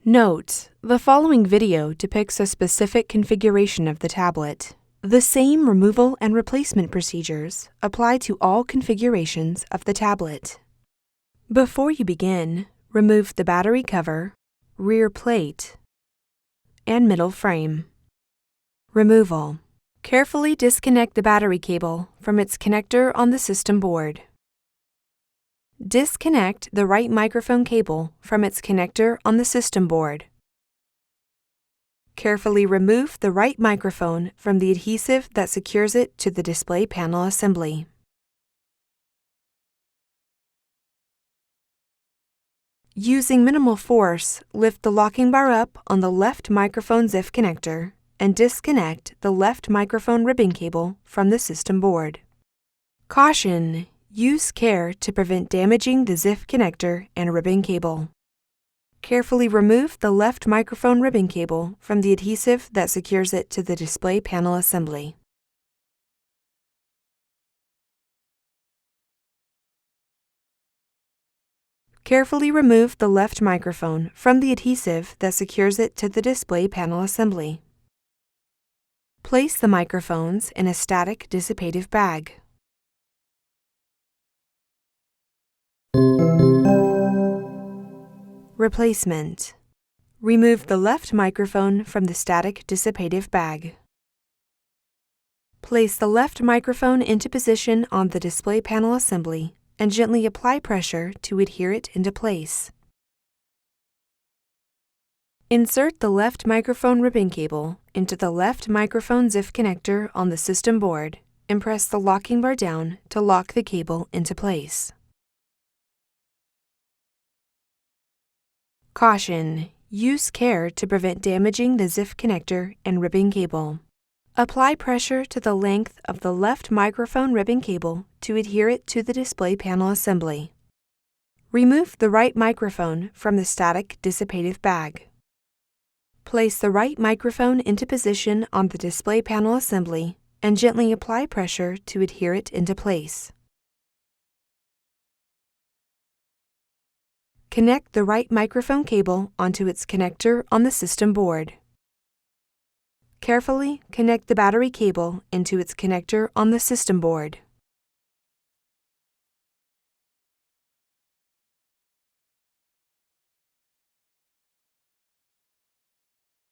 Note: the following video depicts a specific configuration of the tablet. The same removal and replacement procedures apply to all configurations of the tablet. Before you begin, remove the battery cover, rear plate, and middle frame. Removal. Carefully disconnect the battery cable from its connector on the system board. Disconnect the right microphone cable from its connector on the system board. Carefully remove the right microphone from the adhesive that secures it to the display panel assembly. Using minimal force, lift the locking bar up on the left microphone ZIF connector and disconnect the left microphone ribbon cable from the system board. Caution: use care to prevent damaging the ZIF connector and ribbon cable. Carefully remove the left microphone ribbon cable from the adhesive that secures it to the display panel assembly. Carefully remove the left microphone from the adhesive that secures it to the display panel assembly. Place the microphones in a static dissipative bag. Replacement. Remove the left microphone from the static dissipative bag. Place the left microphone into position on the display panel assembly and gently apply pressure to adhere it into place. Insert the left microphone ribbon cable into the left microphone ZIF connector on the system board and press the locking bar down to lock the cable into place. Caution: use care to prevent damaging the ZIF connector and ribbon cable. Apply pressure to the length of the left microphone ribbon cable to adhere it to the display panel assembly. Remove the right microphone from the static dissipative bag. Place the right microphone into position on the display panel assembly and gently apply pressure to adhere it into place. Connect the right microphone cable onto its connector on the system board. Carefully connect the battery cable into its connector on the system board.